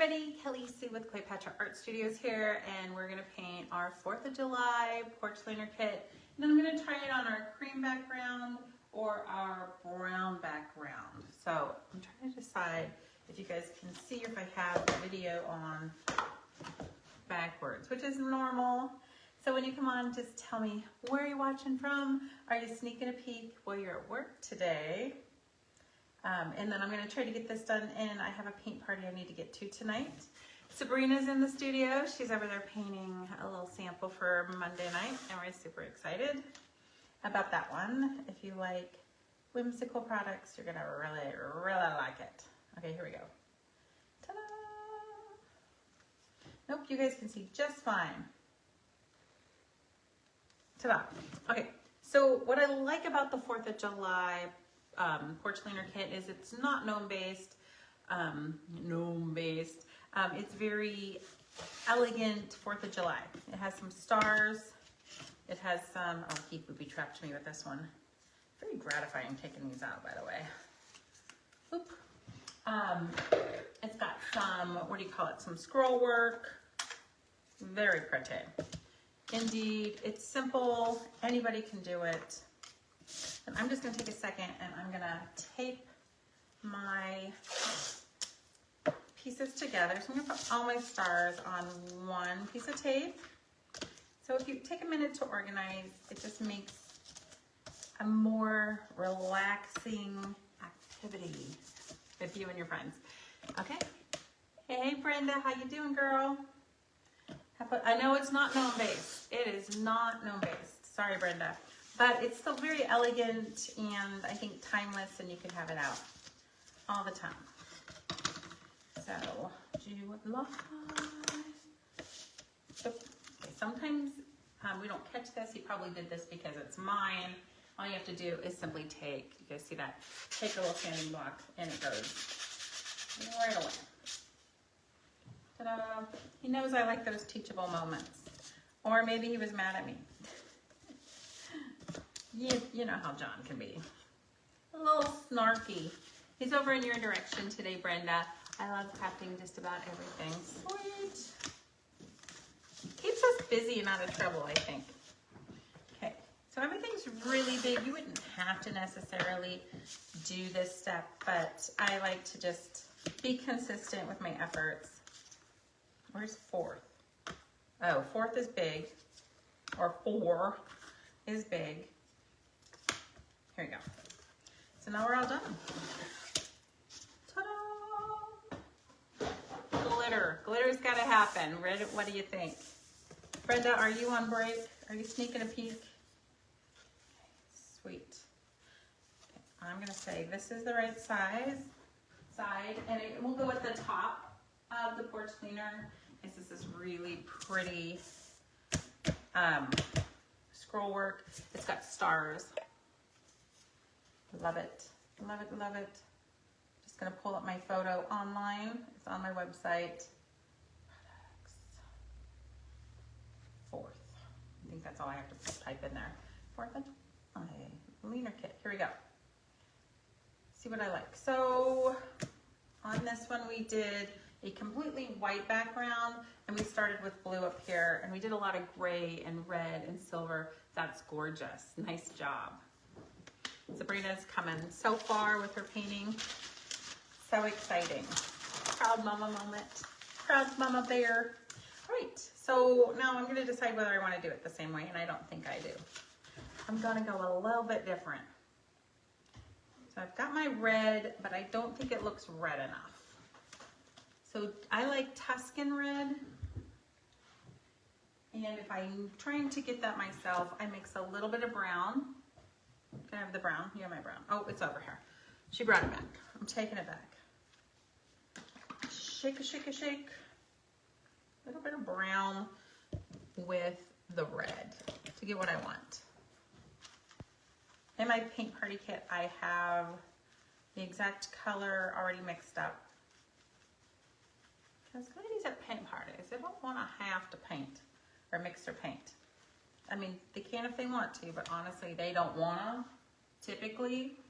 everybody, Kelly Sue with Patriotic Art Studios here, and we're going to paint our 4th of July porch liner kit. And I'm going to try it on our cream background or our brown background. So I'm trying to decide if you guys can see if I have the video on backwards, which is normal. So when you come on, just tell me where you're watching from. Are you sneaking a peek while you're at work today? And then I'm going to try to get this done in. I have a paint party I need to get to tonight. Sabrina's in the studio. She's over there painting a little sample for Monday night, and we're super excited about that one. If you like whimsical products, you're going to really, really like it. Okay, here we go. Ta-da! Nope, you guys can see just fine. Ta-da! Okay, so what I like about the 4th of July porch liner kit is it's not gnome-based. It's very elegant 4th of July. It has some stars. It has some, oh, Keith would be trapped me with this one. Very gratifying taking these out, by the way. Oop. It's got some, what do you call it, some scroll work. Very pretty. Indeed, it's simple. Anybody can do it. And I'm just going to take a second and I'm going to tape my pieces together. So I'm going to put all my stars on one piece of tape. So if you take a minute to organize, it just makes a more relaxing activity with you and your friends. Okay. Hey Brenda, how you doing, girl? I know it's not gnome-based. It is not gnome-based. Sorry, Brenda. But it's still very elegant and I think timeless, and you can have it out all the time. So, do you love? Okay, sometimes we don't catch this. He probably did this because it's mine. All you have to do is simply take, you guys see that? Take a little sanding block and it goes right away. Ta-da! He knows I like those teachable moments. Or maybe he was mad at me. You know how John can be. A little snarky. He's over in your direction today, Brenda. I love crafting just about everything. Sweet. Keeps us busy and out of trouble, I think. Okay, so everything's really big. You wouldn't have to necessarily do this step, but I like to just be consistent with my efforts. Where's 4th? Oh, 4th is big, or 4 is big. Here we go. So now we're all done. Ta-da! Glitter. Glitter's got to happen. What do you think? Brenda, are you on break? Are you sneaking a peek? Sweet. Okay. I'm going to say this is the right side, and it will go at the top of the porch cleaner. This is this really pretty scroll work. It's got stars. Love it, love it, love it. Just gonna pull up my photo online. It's on my website. Products. 4th. I think that's all I have to type in there. 4th of July liner kit. Here we go. See what I like. So on this one we did a completely white background, and we started with blue up here, and we did a lot of gray and red and silver. That's gorgeous. Nice job. Sabrina's coming so far with her painting. So exciting. Proud mama moment. Proud mama bear. All right, so now I'm gonna decide whether I wanna do it the same way, and I don't think I do. I'm gonna go a little bit different. So I've got my red, but I don't think it looks red enough. So I like Tuscan red. And if I'm trying to get that myself, I mix a little bit of brown. Can I have the brown? You have my brown. Oh, it's over here. She brought it back. I'm taking it back. Shake, shake, shake. A little bit of brown with the red to get what I want. In my paint party kit, I have the exact color already mixed up. Because ladies at paint parties, they don't want to have to paint or mix their paint. I mean, they can if they want to, but honestly, they don't want to. Typically,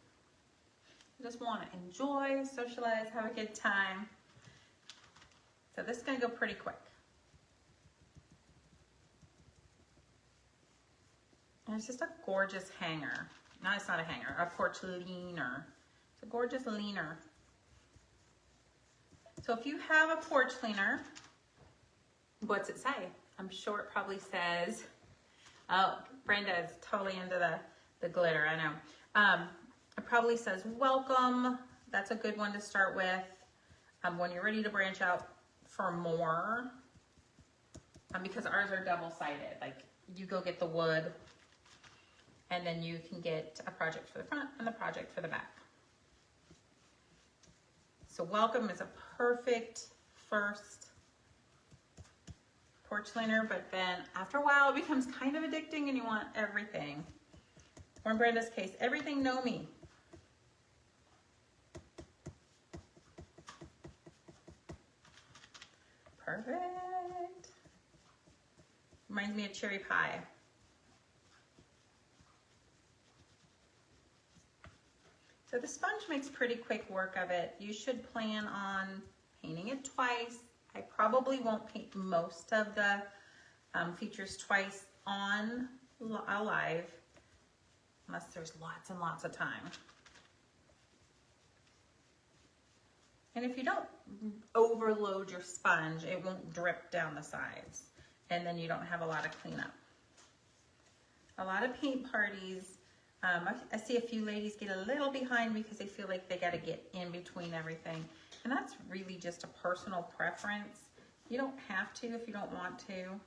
they just want to enjoy, socialize, have a good time. So this is gonna go pretty quick. And it's just a gorgeous hanger. No, it's not a hanger, a porch leaner. It's a gorgeous leaner. So if you have a porch leaner, what's it say? I'm sure it probably says, oh, Brenda is totally into the glitter, I know. It probably says welcome. That's a good one to start with. When you're ready to branch out for more, because ours are double-sided. Like, you go get the wood, and then you can get a project for the front and the project for the back. So welcome is a perfect first porch leaner, but then after a while it becomes kind of addicting and you want everything. Or in Brenda's case, everything know me. Perfect. Reminds me of cherry pie. So the sponge makes pretty quick work of it. You should plan on painting it twice. I probably won't paint most of the features twice on live, unless there's lots and lots of time. And if you don't overload your sponge, it won't drip down the sides, and then you don't have a lot of cleanup. A lot of paint parties, I see a few ladies get a little behind because they feel like they got to get in between everything. And that's really just a personal preference. You don't have to if you don't want to.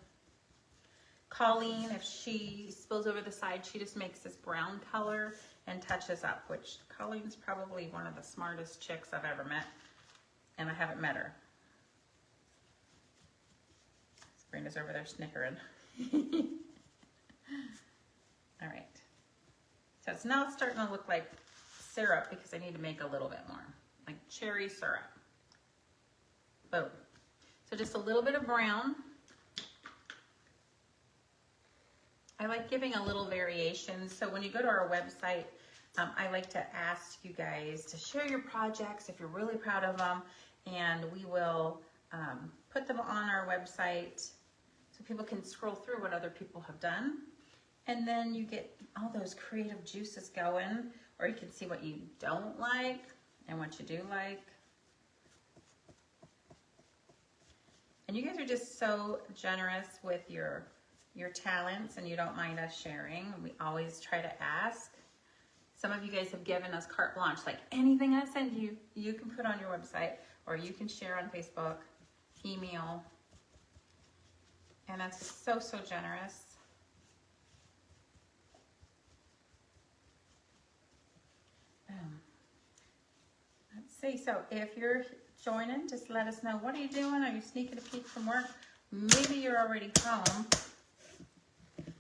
Colleen, if she spills over the side, she just makes this brown color and touches up, which Colleen's probably one of the smartest chicks I've ever met. And I haven't met her. Sabrina's over there snickering. All right. So it's now starting to look like syrup because I need to make a little bit more, like cherry syrup. Boom. So just a little bit of brown. I like giving a little variation. So when you go to our website, I like to ask you guys to share your projects if you're really proud of them, and we will put them on our website so people can scroll through what other people have done. And then you get all those creative juices going, or you can see what you don't like and what you do like. And you guys are just so generous with your talents, and you don't mind us sharing. We always try to ask. Some of you guys have given us carte blanche, like anything I send you, you can put on your website, or you can share on Facebook, email. And that's just so, so generous. Let's see, so if you're joining, just let us know. What are you doing? Are you sneaking a peek from work? Maybe you're already home.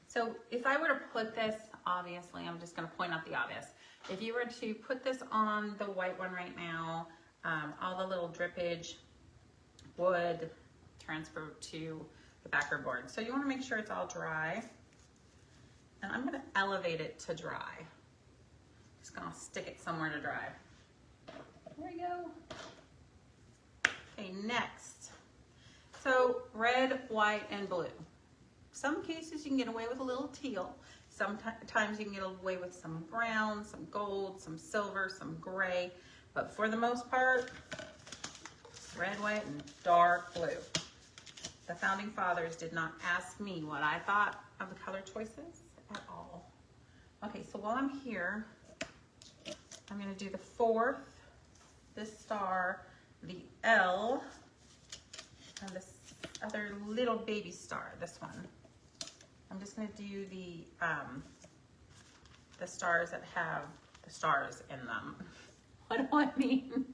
So if I were to put this, obviously, I'm just going to point out the obvious. If you were to put this on the white one right now, all the little drippage would transfer to the backer board. So you want to make sure it's all dry. And I'm going to elevate it to dry. Just going to stick it somewhere to dry. There we go. Okay, next. So red, white, and blue. Some cases you can get away with a little teal. Sometimes you can get away with some brown, some gold, some silver, some gray. But for the most part, red, white, and dark blue. The Founding Fathers did not ask me what I thought of the color choices at all. Okay, so while I'm here, I'm going to do the fourth, this star, the L, and this other little baby star, this one. I'm just going to do the stars that have the stars in them. What do I mean?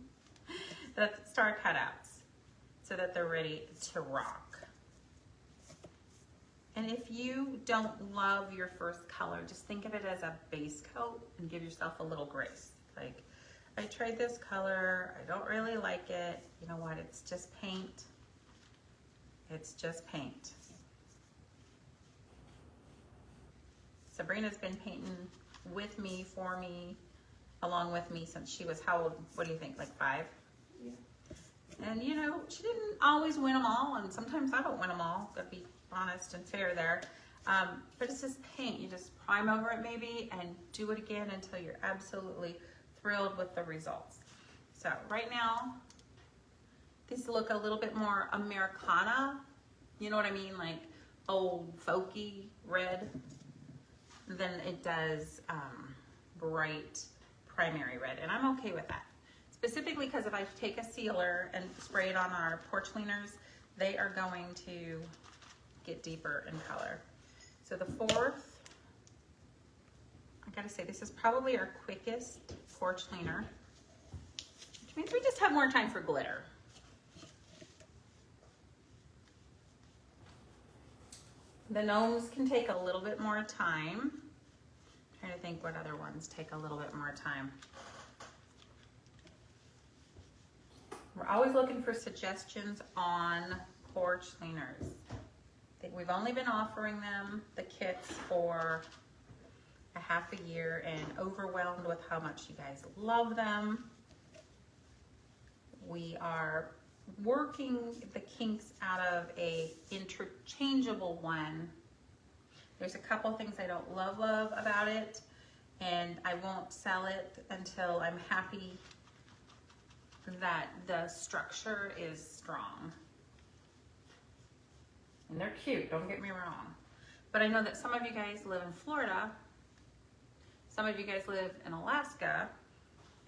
The star cutouts, so that they're ready to rock. And if you don't love your first color, just think of it as a base coat and give yourself a little grace. Like, I tried this color, I don't really like it. You know what, it's just paint. It's just paint. Sabrina's been painting with me, for me, along with me since she was how old? What do you think, like 5? Yeah. And you know, she didn't always win them all, and sometimes I don't win them all, gotta be honest and fair there. But it's just paint. You just prime over it maybe and do it again until you're absolutely thrilled with the results. So right now, these look a little bit more Americana, you know what I mean? Like old folky red than it does bright primary red. And I'm okay with that. Specifically because if I take a sealer and spray it on our porch cleaners, they are going to get deeper in color. So the fourth, I gotta say, this is probably our quickest porch cleaner, which means we just have more time for glitter. The gnomes can take a little bit more time. I'm trying to think what other ones take a little bit more time. We're always looking for suggestions on porch cleaners. I think we've only been offering them, the kits, for a half a year and overwhelmed with how much you guys love them. We are working the kinks out of a interchangeable one. There's a couple things I don't love about it, and I won't sell it until I'm happy that the structure is strong. And they're cute, don't get me wrong. But I know that some of you guys live in Florida, some of you guys live in Alaska,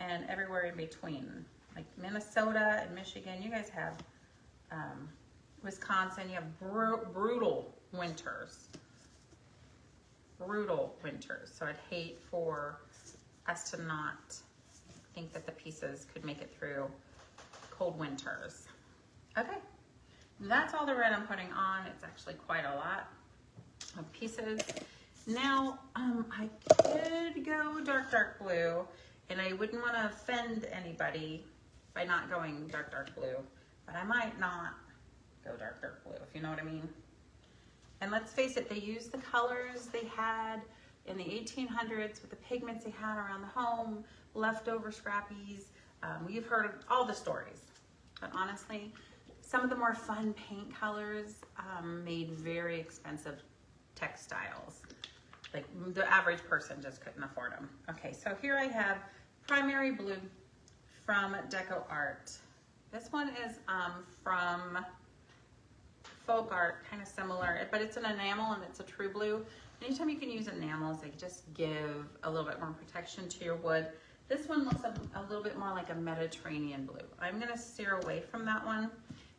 and everywhere in between. Like Minnesota and Michigan, you guys have Wisconsin, you have brutal winters. Brutal winters. So I'd hate for us to not think that the pieces could make it through cold winters. Okay, that's all the red I'm putting on. It's actually quite a lot of pieces. Now, I could go dark blue, and I wouldn't want to offend anybody by not going dark blue, but I might not go dark blue, if you know what I mean. And let's face it, they used the colors they had in the 1800s with the pigments they had around the home, leftover scrappies. You've heard of all the stories, but honestly, some of the more fun paint colors made very expensive textiles. Like the average person just couldn't afford them. Okay, so here I have primary blue from Deco Art. This one is from Folk Art, kind of similar, but it's an enamel and it's a true blue. Anytime you can use enamels, they just give a little bit more protection to your wood. This one looks a little bit more like a Mediterranean blue. I'm gonna steer away from that one,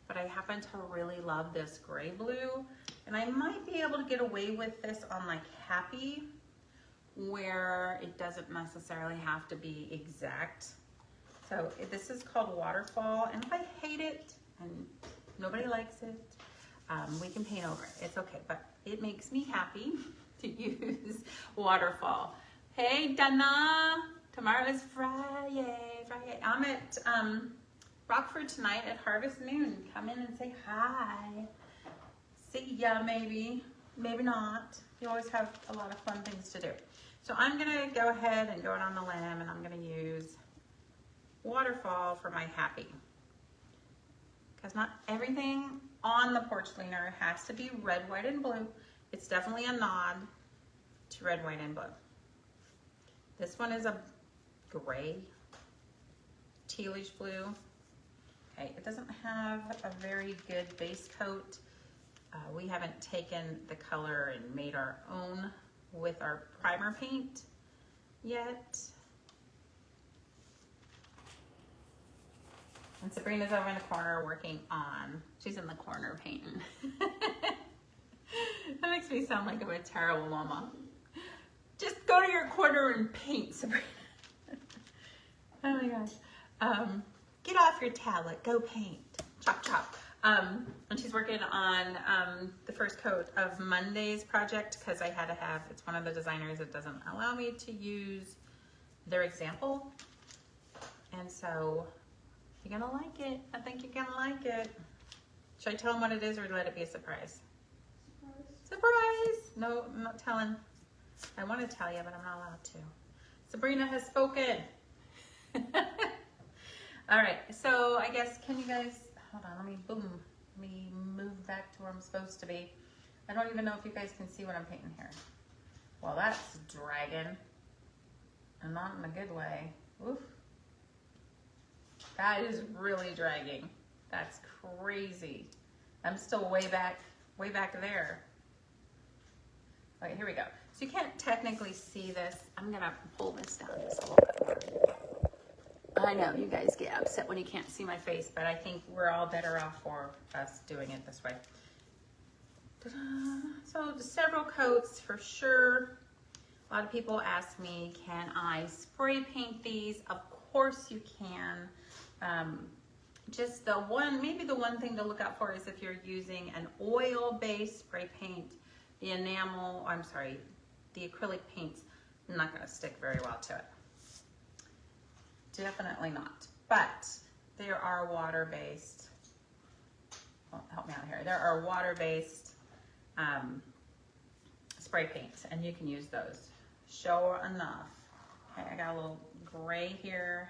but I happen to really love this gray blue, and I might be able to get away with this on like Happy, where it doesn't necessarily have to be exact. So this is called Waterfall, and if I hate it and nobody likes it, we can paint over it. It's okay, but it makes me happy to use Waterfall. Hey, Dana, tomorrow is Friday. I'm at Rockford tonight at Harvest Moon. Come in and say hi. See ya, maybe not. You always have a lot of fun things to do. So I'm gonna go ahead and go out on the limb, and I'm gonna use Waterfall for my Happy. Because not everything on the porch cleaner has to be red, white, and blue. It's definitely a nod to red, white, and blue. This one is a gray, tealish blue. Okay, it doesn't have a very good base coat. We haven't taken the color and made our own with our primer paint yet. And Sabrina's over in the corner working on, she's in the corner painting. That makes me sound like I'm a terrible mama. Just go to your corner and paint, Sabrina. Oh my gosh. Get off your tablet, go paint. Chop, chop. And she's working on the first coat of Monday's project, because I had to have, it's one of the designers that doesn't allow me to use their example. And so you're gonna like it. I think you're gonna like it. Should I tell them what it is, or let it be a surprise? Surprise! No, I'm not telling. I want to tell you, but I'm not allowed to. Sabrina has spoken. All right, so I guess, can you guys, hold on, let me move back to where I'm supposed to be. I don't even know if you guys can see what I'm painting here. Well, that's dragging, and not in a good way. Oof. That is really dragging. That's crazy. I'm still way back there. Okay, here we go. So you can't technically see this. I'm gonna pull this down just a little bit more. I know you guys get upset when you can't see my face, but I think we're all better off for us doing it this way. So several coats for sure. A lot of people ask me, can I spray paint these? Of course you can. Just maybe the one thing to look out for is if you're using an oil-based spray paint, the acrylic paint's not gonna stick very well to it. Definitely not. But there are water-based, well, help me out here. There are water-based spray paints, and you can use those. Sure enough. Okay, I got a little gray here.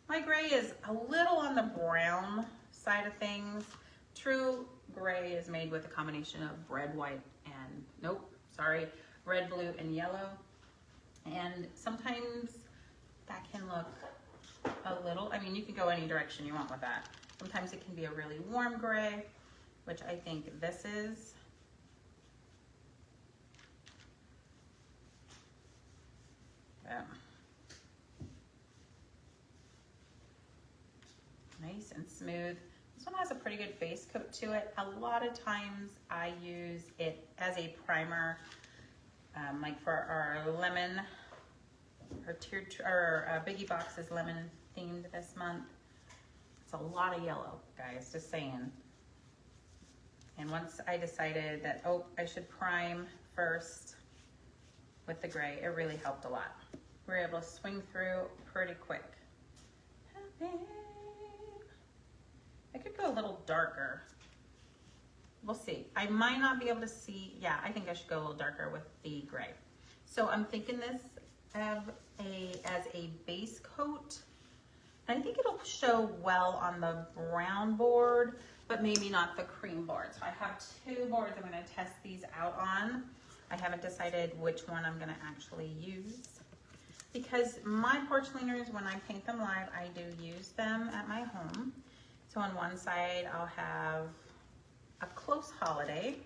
My gray is a little on the brown side of things. True gray is made with a combination of red, white, and red, blue, and yellow. And sometimes that can look a little, I mean, you can go any direction you want with that. Sometimes it can be a really warm gray, which I think this is. Yeah. Nice and smooth. This one has a pretty good base coat to it. A lot of times I use it as a primer, like for our lemon, our Biggie Box is lemon themed this month. It's a lot of yellow, guys, just saying. And once I decided that, I should prime first with the gray, it really helped a lot. We were able to swing through pretty quick. I could go a little darker. We'll see. I might not be able to see. Yeah, I think I should go a little darker with the gray. So I'm thinking this as a base coat. I think it'll show well on the brown board, but maybe not the cream board. So I have two boards I'm going to test these out on. I haven't decided which one I'm going to actually use. Because my porch leaners, when I paint them live, I do use them at my home. So on one side, I'll have a close holiday.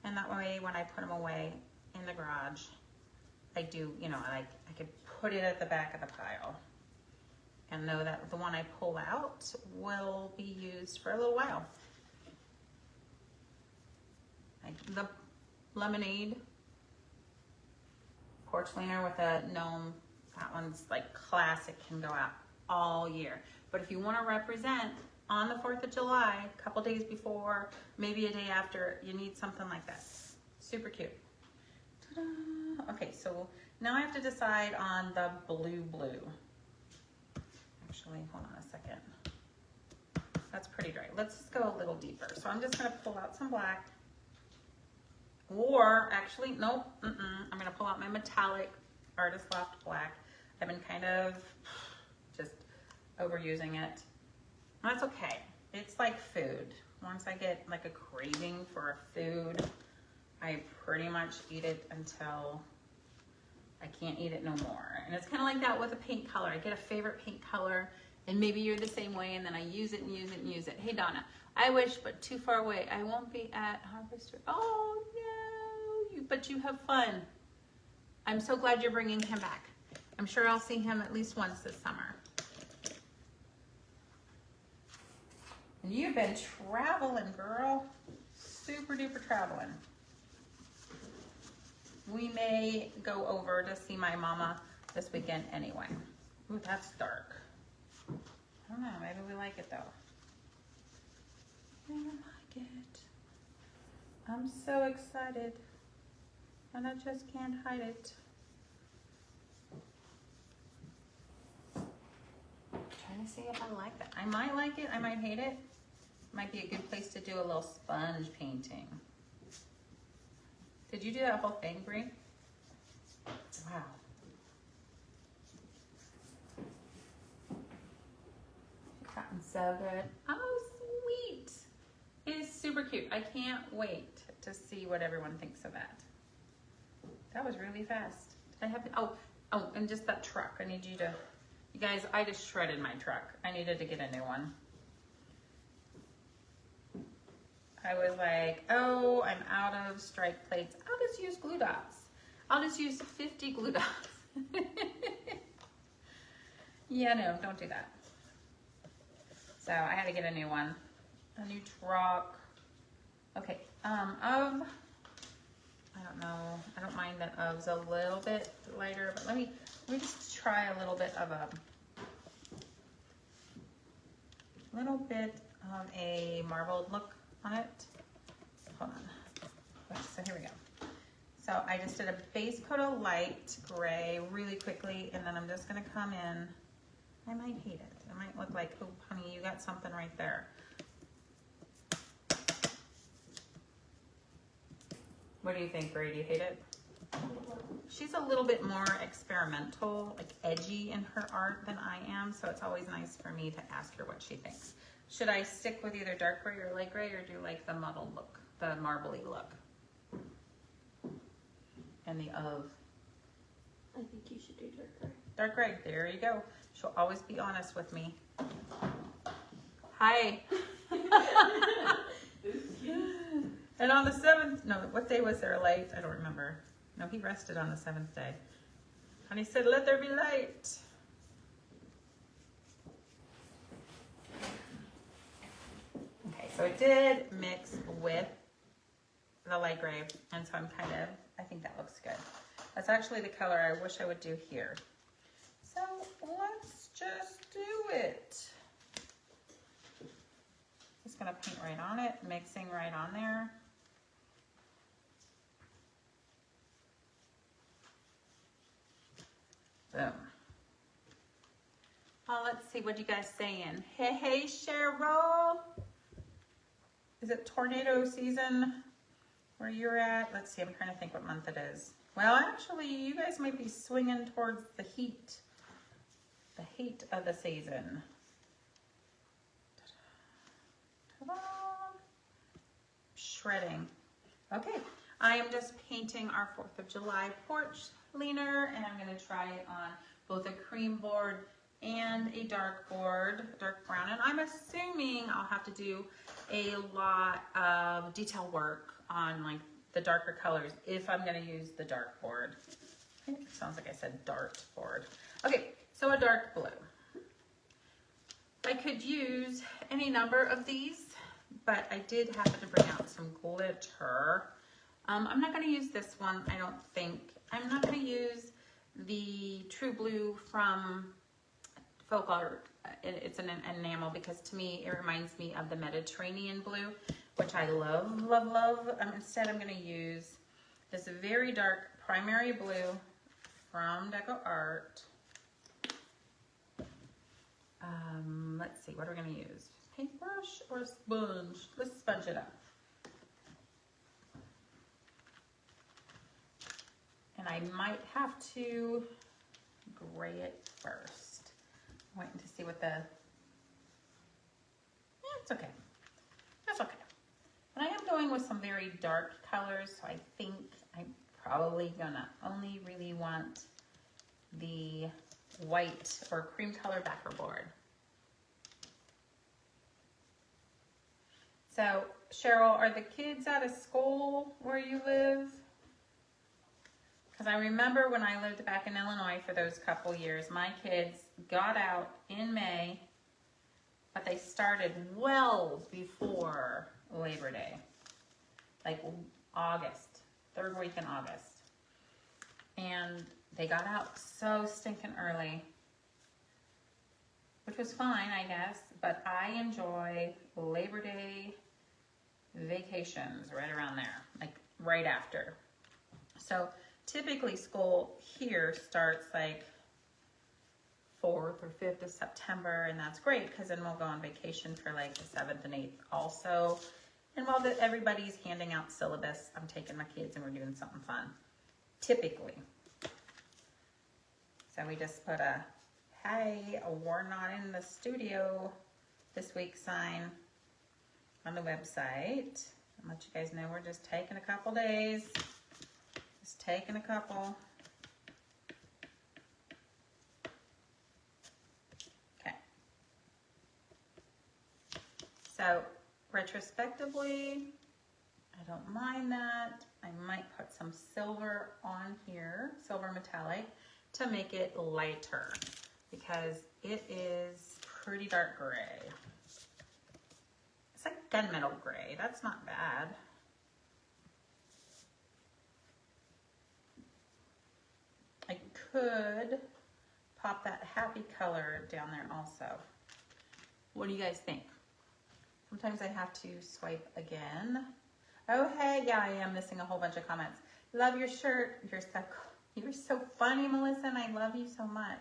And that way, when I put them away in the garage, I do, I could put it at the back of the pile and know that the one I pull out will be used for a little while. Like the lemonade porch leaner with a gnome, that one's like classic, can go out all year. But if you want to represent on the 4th of July, a couple days before, maybe a day after, you need something like this. Super cute. Ta-da! Okay, so now I have to decide on the blue. Actually, hold on a second. That's pretty dry. Let's just go a little deeper. So I'm just going to pull out some black. Or actually, nope, I'm gonna pull out my metallic Artist Loft black. I've been kind of just overusing it. That's okay. It's like food. Once I get like a craving for a food, I pretty much eat it until I can't eat it no more. And it's kind of like that with a paint color. I get a favorite paint color, and maybe you're the same way, and then I use it and use it and use it. Hey Donna, I wish, but too far away. I won't be at Harvester. Oh no, but you have fun. I'm so glad you're bringing him back. I'm sure I'll see him at least once this summer. And you've been traveling, girl. Super duper traveling. We may go over to see my mama this weekend anyway. Ooh, that's dark. I don't know, maybe we like it though. I like it. I'm so excited. And I just can't hide it. Trying to see if I like that. I might like it, I might hate it. Might be a good place to do a little sponge painting. Did you do that whole thing, Brie? Wow. Gotten so good. Oh, sweet. It is super cute. I can't wait to see what everyone thinks of that. That was really fast. Did I have, oh, and just that truck. I need you to, you guys, I just shredded my truck. I needed to get a new one. I was like, oh, I'm out of stripe plates. I'll just use glue dots. I'll just use 50 glue dots. Yeah, no, don't do that. So I had to get a new one, a new truck. Okay, I don't know. I don't mind that of's a little bit lighter, but let me just try a little bit of a marbled look on it. Hold on. Okay, so here we go. So I just did a base coat of light gray really quickly, and then I'm just gonna come in. I might hate it. It might look like, oh, honey, you got something right there. What do you think, Bray? Do you hate it? She's a little bit more experimental, like edgy in her art than I am, so it's always nice for me to ask her what she thinks. Should I stick with either dark gray or light gray, or do like the muddled look, the marbly look? And the of? I think you should do dark gray. Dark gray, there you go. She'll always be honest with me. Hi. And on the 7th, no, what day was there light? I don't remember. No, he rested on the 7th day. And he said, let there be light. Okay, so it did mix with the light gray, and so I think that looks good. That's actually the color I wish I would do here. So let's just do it. Just gonna paint right on it, mixing right on there. Boom. Oh, let's see, what you guys saying? Hey, Cheryl. Is it tornado season where you're at? Let's see, I'm trying to think what month it is. Well, actually, you guys might be swinging towards the heat of the season. Ta-da. Shredding. Okay, I am just painting our 4th of July porch leaner, and I'm going to try it on both a cream board and a dark board, dark brown. And I'm assuming I'll have to do a lot of detail work on like the darker colors if I'm going to use the dark board. It sounds like I said dart board. Okay, so a dark blue. I could use any number of these, but I did happen to bring out some glitter. I'm not going to use this one, I don't think. I'm not going to use the True Blue from Folk Art. It's an enamel because to me it reminds me of the Mediterranean blue, which I love, love, love. Instead I'm going to use this very dark primary blue from Deco Art. Let's see, what are we going to use? Paintbrush or sponge? Let's sponge it up. And I might have to gray it first. I'm waiting to see what it's okay. That's okay. And I am going with some very dark colors, so I think I'm probably gonna only really want the white or cream color backer board. So, Cheryl, are the kids out of school where you live? Because I remember when I lived back in Illinois for those couple years, my kids got out in May, but they started well before Labor Day, like August, 3rd week in August. And they got out so stinking early, which was fine, I guess, but I enjoy Labor Day vacations right around there, like right after. So typically school here starts like 4th or 5th of September, and that's great because then we'll go on vacation for like the 7th and 8th also. And while everybody's handing out syllabus, I'm taking my kids and we're doing something fun, typically. So we just put a, hey, we're not in the studio this week's sign on the website. I'll let you guys know we're just taking a couple days. Just taking a couple. Okay. So retrospectively, I don't mind that. I might put some silver on here, silver metallic, to make it lighter because it is pretty dark gray. It's like gunmetal gray. That's not bad. I could pop that happy color down there also. What do you guys think? Sometimes I have to swipe again. Oh, hey, yeah, I am missing a whole bunch of comments. Love your shirt. You're so funny, Melissa, and I love you so much.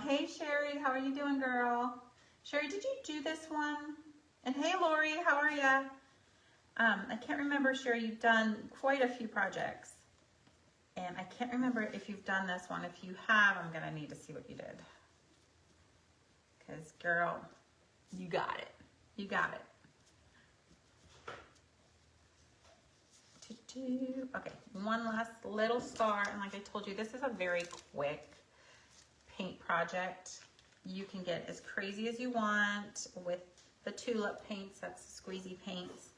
Hey, Sherry, how are you doing, girl? Sherry, did you do this one? And hey, Lori, how are ya? I can't remember, Sherry, you've done quite a few projects. And I can't remember if you've done this one. If you have, I'm gonna need to see what you did. Because, girl, you got it. You got it. Okay, one last little star, and like I told you, this is a very quick paint project. You can get as crazy as you want with the tulip paints, that's squeezy paints,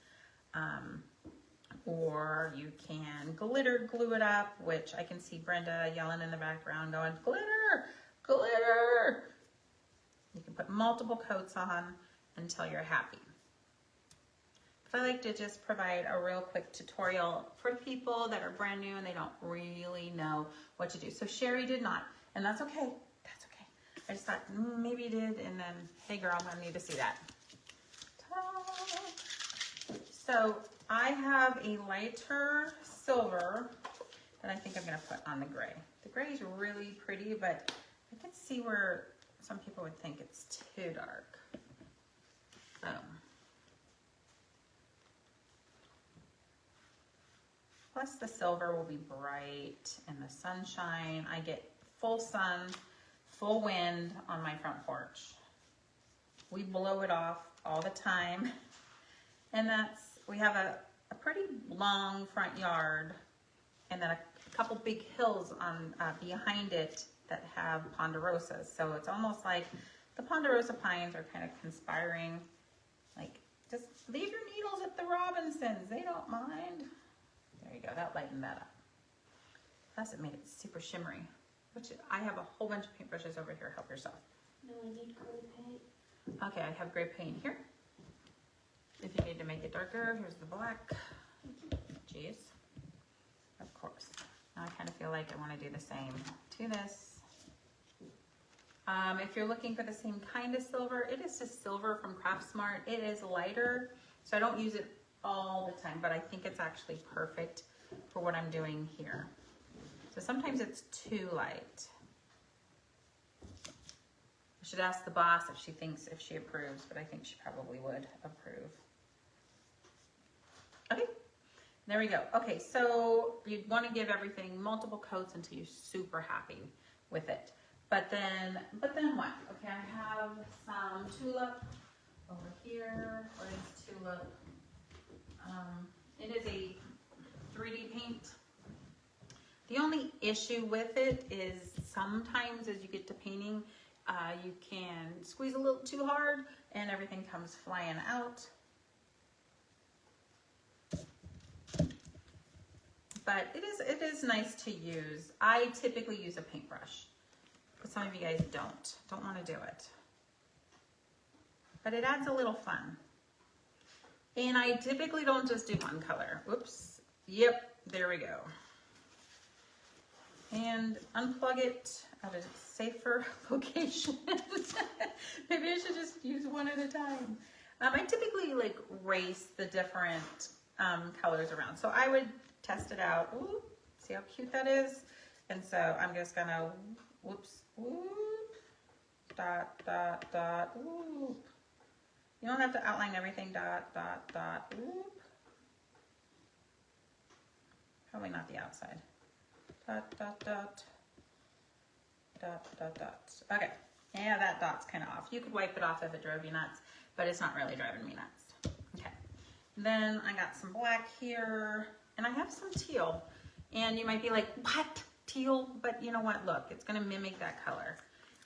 or you can glitter glue it up, which I can see Brenda yelling in the background going, glitter, glitter. You can put multiple coats on until you're happy. I like to just provide a real quick tutorial for people that are brand new and they don't really know what to do. So Sherry did not, and that's okay. That's okay. I just thought maybe you did, and then, hey girl, I need to see that. Ta-da! So I have a lighter silver that I think I'm gonna put on the gray. The gray is really pretty, but I can see where some people would think it's too dark. Plus the silver will be bright in the sunshine. I get full sun, full wind on my front porch. We blow it off all the time. And we have a pretty long front yard and then a couple big hills on behind it that have ponderosas. So it's almost like the ponderosa pines are kind of conspiring. Like, just leave your needles at the Robinsons. They don't mind. There you go, that lightened that up. Plus it made it super shimmery, which I have a whole bunch of paintbrushes over here. Help yourself. No, I need gray paint. Okay, I have gray paint here. If you need to make it darker, here's the black. Jeez. Of course. Now I kind of feel like I want to do the same to this. If you're looking for the same kind of silver, it is just silver from Craftsmart. It is lighter, so I don't use it all the time, but I think it's actually perfect for what I'm doing here. So sometimes it's too light. I should ask the boss if she approves, but I think she probably would approve. Okay, there we go. Okay, so you'd want to give everything multiple coats until you're super happy with it. But then what? Okay, I have some tulip over here. What is tulip? It is a 3D paint. The only issue with it is sometimes as you get to painting, you can squeeze a little too hard and everything comes flying out. But it is nice to use. I typically use a paintbrush, but some of you guys don't want to do it. But it adds a little fun. And I typically don't just do one color. Whoops. Yep, there we go. And unplug it at a safer location. Maybe I should just use one at a time. I typically like race the different colors around. So I would test it out. Ooh, see how cute that is? And so I'm just gonna, whoops, whoop, dot, dot, dot, whoop. You don't have to outline everything, dot, dot, dot, whoop. Probably not the outside. Dot, dot, dot, dot, dot, dot. Okay, Yeah, that dot's kind of off. You could wipe it off if it drove you nuts, but it's not really driving me nuts. Okay. Then I got some black here, and I have some teal. And you might be like, what? Teal? But you know what? Look, it's going to mimic that color.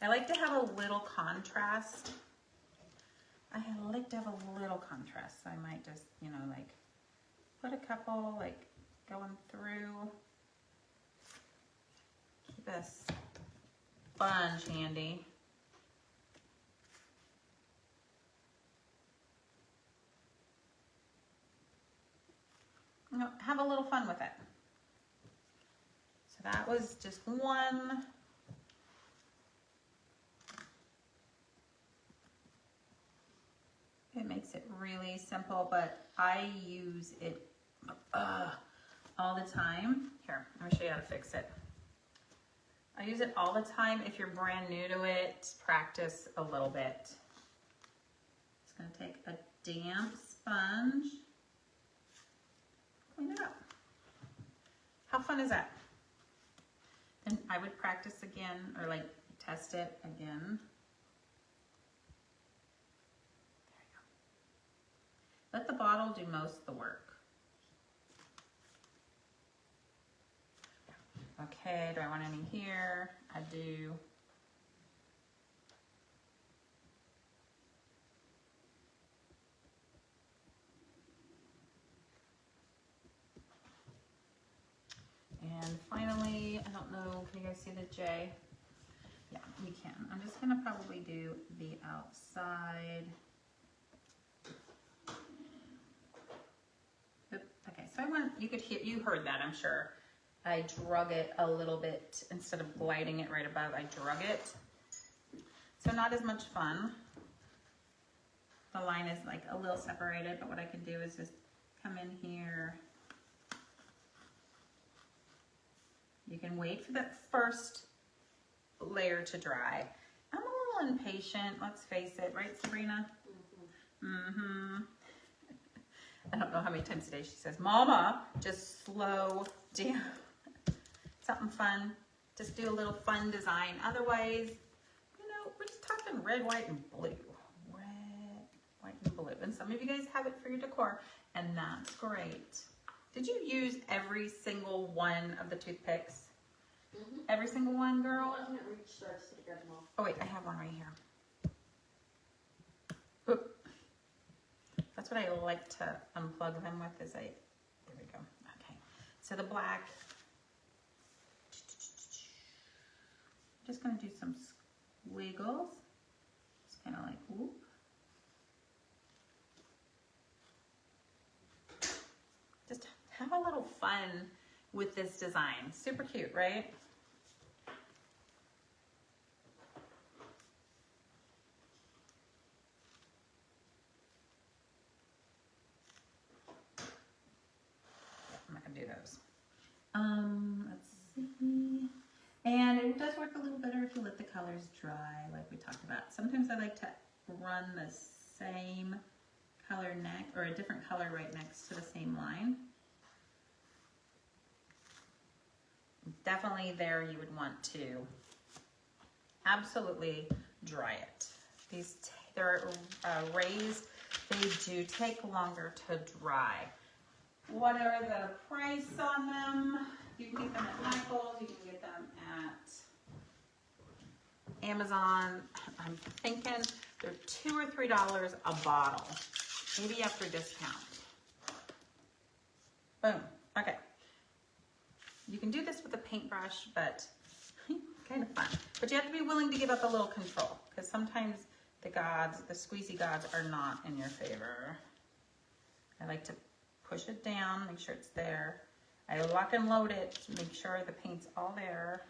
I like to have a little contrast. I like to have a little contrast. So I might just, you know, like put a couple like going through. Keep this bunch handy. You know, have a little fun with it. So that was just one. It makes it really simple, but I use it all the time. Here, let me show you how to fix it. I use it all the time. If you're brand new to it, practice a little bit. Just gonna take a damp sponge, clean it up. How fun is that? And I would practice again, or like test it again. Let the bottle do most of the work. Okay, do I want any here? I do. And finally, I don't know, can you guys see the J? Yeah, you can. I'm just gonna probably do the outside. Okay, so I want, you could hear, you heard that, I'm sure. I drug it a little bit instead of gliding it right above, I drug it. So not as much fun. The line is like a little separated, but what I can do is just come in here. You can wait for that first layer to dry. I'm a little impatient, let's face it, right, Sabrina? Mm-hmm. I don't know how many times a day she says, Mama, just slow down. Something fun. Just do a little fun design. Otherwise, you know, we're just talking red, white, and blue. Red, white, and blue. And some of you guys have it for your decor, and that's great. Did you use every single one of the toothpicks? Mm-hmm. Every single one, girl? I didn't reach so I just had to grab them all. Oh wait, I have one right here. Oop. That's what I like to unplug them with is there we go. Okay, so the black, I'm just gonna do some squiggles. Just kind of like, whoop. Just have a little fun with this design. Super cute, right? I'm not gonna do those. Let's see. And it does work a little better if you let the colors dry, like we talked about. Sometimes I like to run the same color neck, or a different color right next to the same line. Definitely there you would want to absolutely dry it. They're raised, they do take longer to dry. What are the price on them? You can get them at Michael's, you can get them at Amazon. I'm thinking they're $2 or $3 a bottle, maybe after discount. Boom, okay. You can do this with a paintbrush, but kind of fun. But you have to be willing to give up a little control, because sometimes the squeezy gods are not in your favor. I like to push it down, make sure it's there. I lock and load it to make sure the paint's all there.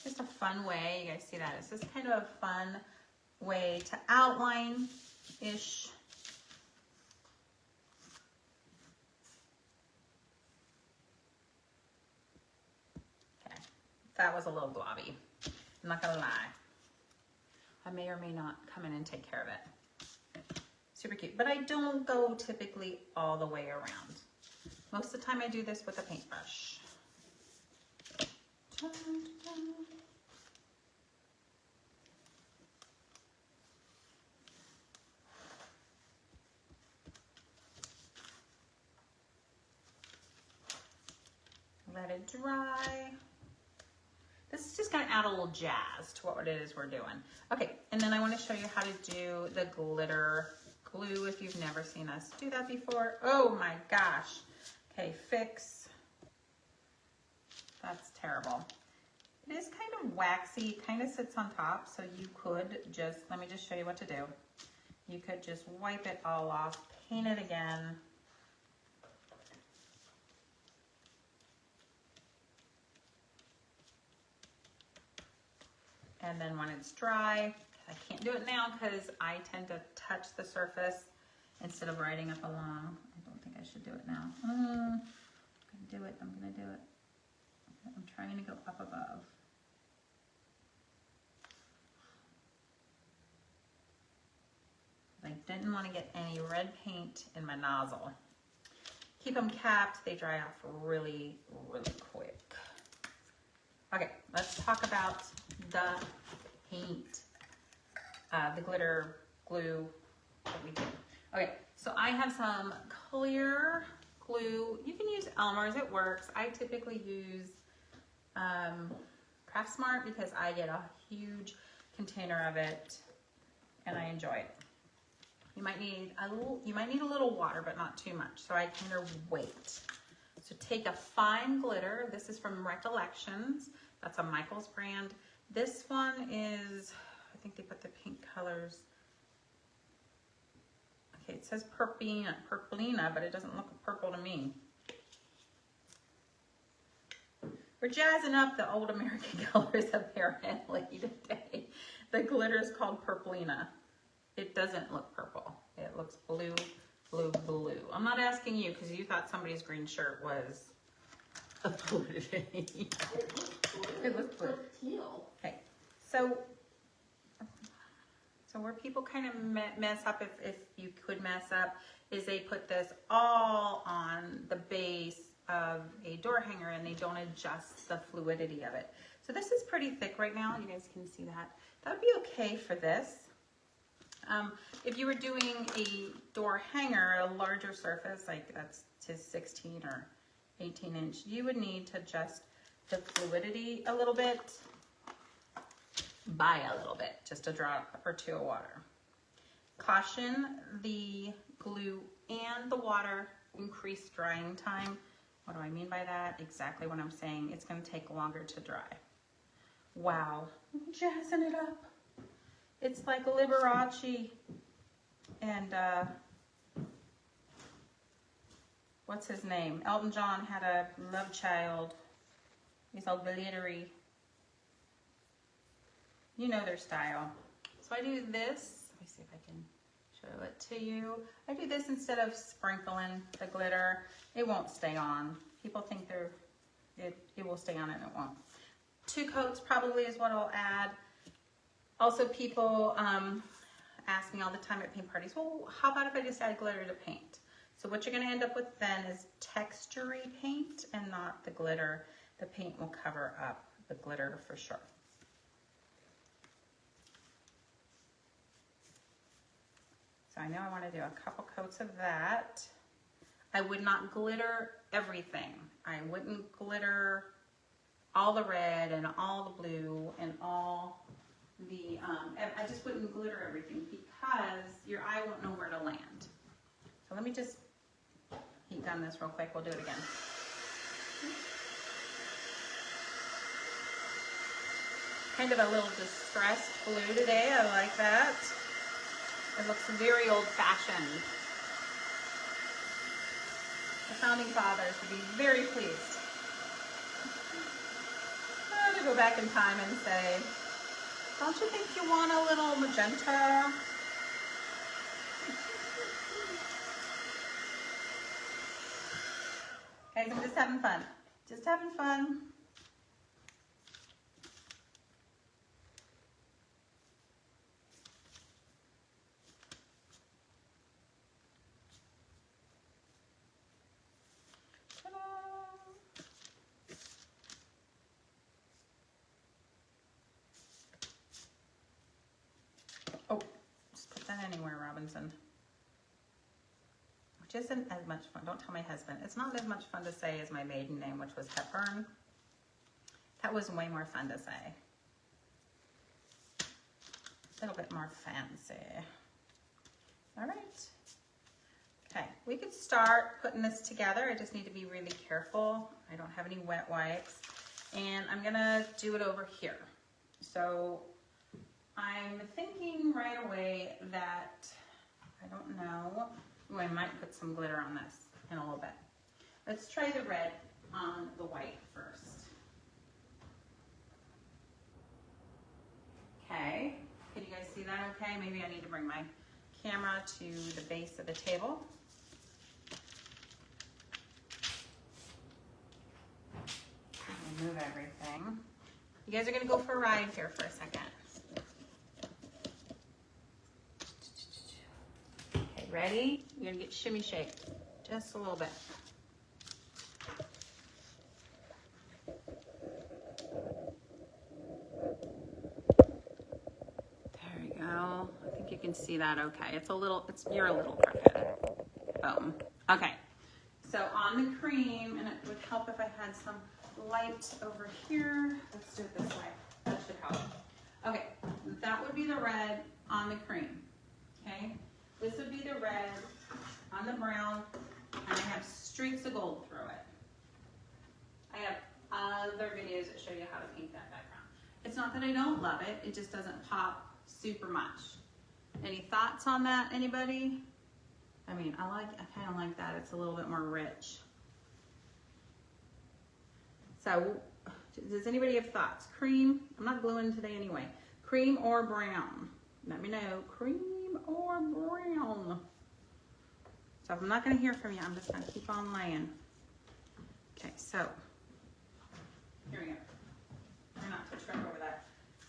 Just a fun way, you guys see that? It's just kind of a fun way to outline-ish. Okay, that was a little globby. I'm not gonna lie. I may or may not come in and take care of it. Super cute. But I don't go typically all the way around. Most of the time I do this with a paintbrush. Dun, dun. Let it dry. This is just going to add a little jazz to what it is we're doing. Okay, and then I want to show you how to do the glitter glue if you've never seen us do that before. Oh my gosh. Okay, fix. That's terrible. It is kind of waxy, kind of sits on top, so you could just, let me just show you what to do. You could just wipe it all off, paint it again. And then when it's dry, I can't do it now because I tend to touch the surface instead of writing up along. I don't think I should do it now. I'm gonna do it, I'm gonna do it. I'm trying to go up above. I didn't want to get any red paint in my nozzle. Keep them capped, they dry off really, really quick. Okay, let's talk about the paint, the glitter glue that we do. Okay, so I have some clear glue. You can use Elmer's, it works. I typically use Craft Smart because I get a huge container of it and I enjoy it. You might need a little water, but not too much. So I kind of wait. So take a fine glitter. This is from Recollections. That's a Michaels brand. This one is, I think they put the pink colors. Okay, it says purplina, but it doesn't look purple to me. We're jazzing up the old American colors apparently today. The glitter is called purplina. It doesn't look purple. It looks blue, blue, blue. I'm not asking you because you thought somebody's green shirt was a blue today. It looks blue. Teal. Okay, so where people kind of mess up, if you could mess up, is they put this all on the base of a door hanger and they don't adjust the fluidity of it. So this is pretty thick right now. You guys can see that. That would be okay for this. If you were doing a door hanger, a larger surface, like that's to 16 or 18 inch, you would need to adjust the fluidity a little bit by a little bit, just a drop or two of water. Caution, the glue and the water increase drying time. What do I mean by that? Exactly what I'm saying. It's going to take longer to dry. Wow, I'm jazzing it up. It's like Liberace and what's his name? Elton John had a love child. He's all glittery. You know their style. So I do this. Let me see if I can show it to you. I do this instead of sprinkling the glitter. It won't stay on. People think it will stay on and it won't. 2 coats probably is what I'll add. Also, people ask me all the time at paint parties, well, how about if I just add glitter to paint? So what you're going to end up with then is textury paint and not the glitter. The paint will cover up the glitter for sure. So I know I want to do a couple coats of that. I would not glitter everything. I wouldn't glitter all the red and all the blue and all the, I just wouldn't glitter everything because your eye won't know where to land. So let me just heat gun this real quick. We'll do it again. Kind of a little distressed blue today. I like that. It looks very old-fashioned. The founding fathers would be very pleased. To go back in time and say, don't you think you want a little magenta? Guys, I'm just having fun. Just having fun. Johnson, which isn't as much fun. Don't tell my husband. It's not as much fun to say as my maiden name, which was Hepburn. That was way more fun to say. A little bit more fancy. All right. Okay, we could start putting this together. I just need to be really careful. I don't have any wet wipes. And I'm gonna do it over here. So I'm thinking right away that, I don't know, ooh, I might put some glitter on this in a little bit. Let's try the red on the white first. Okay, can you guys see that okay? Maybe I need to bring my camera to the base of the table. Move everything. You guys are gonna go for a ride here for a second. Okay, ready? You're gonna get shimmy shaked just a little bit. There we go. I think you can see that okay. You're a little crooked. Boom. Okay. So on the cream, and it would help if I had some light over here. Let's do it this way. That should help. Okay, that would be the red on the cream. Okay, this would be the red on the brown, and I have streaks of gold through it. I have other videos that show you how to paint that background. It's not that I don't love it, it just doesn't pop super much. Any thoughts on that, anybody? I mean, I kind of like that. It's a little bit more rich. So, does anybody have thoughts? Cream, I'm not gluing today anyway. Cream or brown? Let me know, cream or brown? So if I'm not gonna hear from you, I'm just gonna keep on laying. Okay, so, here we go. Try not to trip over that.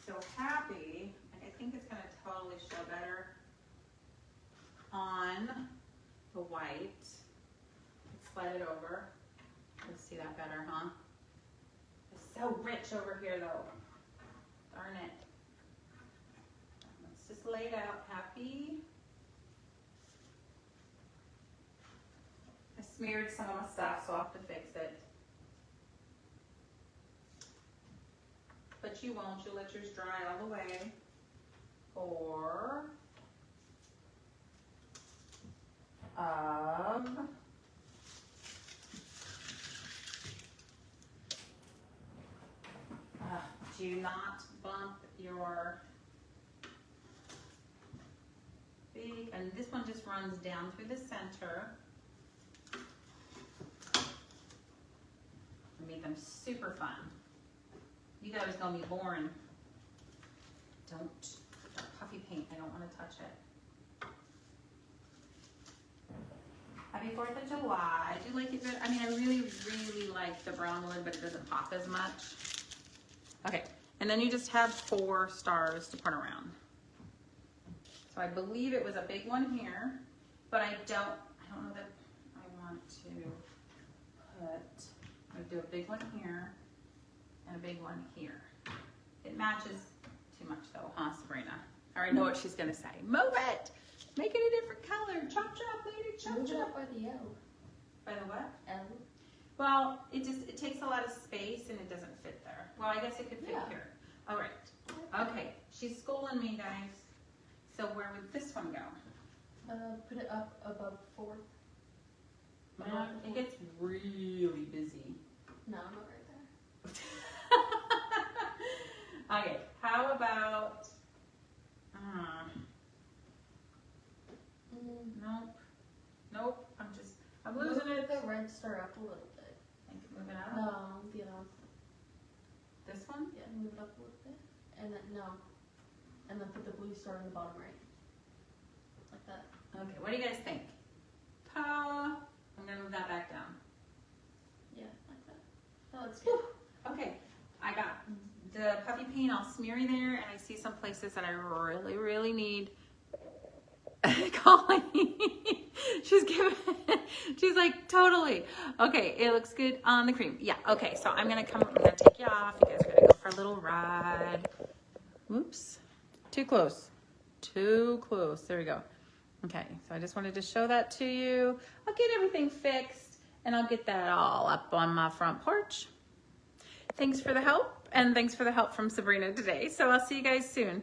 So happy, I think it's gonna totally show better on the white. Let's slide it over. Let's see that better, huh? So rich over here though. Darn it. Let's just lay it out, happy. I smeared some of my stuff, so I'll have to fix it. But you won't, you'll let yours dry all the way. Or do not bump your big, and this one just runs down through the center. I made them super fun. You thought it was gonna be boring. Don't puffy paint, I don't wanna touch it. Happy 4th of July. I do like it good. I mean, I really, really like the brown wood, but it doesn't pop as much. Okay, and then you just have 4 stars to put around. So I believe it was a big one here, but I don't know that I want to I'm gonna do a big one here and a big one here. It matches too much though, huh, Sabrina? I already know what she's gonna say. Move it! Make it a different color. Chop, chop, lady, chop, Move it chop. up by the L. By the what? L. Well, it takes a lot of space and it doesn't fit there. Well, I guess it could fit here. All right. Okay, she's schooling me, guys. So where would this one go? Put it up above 4. Man, it gets really busy. No, I'm not right there. Okay, how about, nope, I'm losing Move it. the red star up a little bit. Move it up. No, the other one. This one? Yeah, move it up a little bit. And then, no. And then put the blue star in the bottom right. Like that. Okay, what do you guys think? I'm gonna move that back down. Yeah, like that. That looks good. Okay, I got the puffy paint all smeary there, and I see some places that I really, really need. Colleen, she's like, totally. Okay, it looks good on the cream. Yeah, okay, so I'm gonna take you off. You guys are gonna go for a little ride. Whoops, too close. There we go. Okay, so I just wanted to show that to you. I'll get everything fixed and I'll get that all up on my front porch. Thanks for the help, and thanks for the help from Sabrina today. So I'll see you guys soon.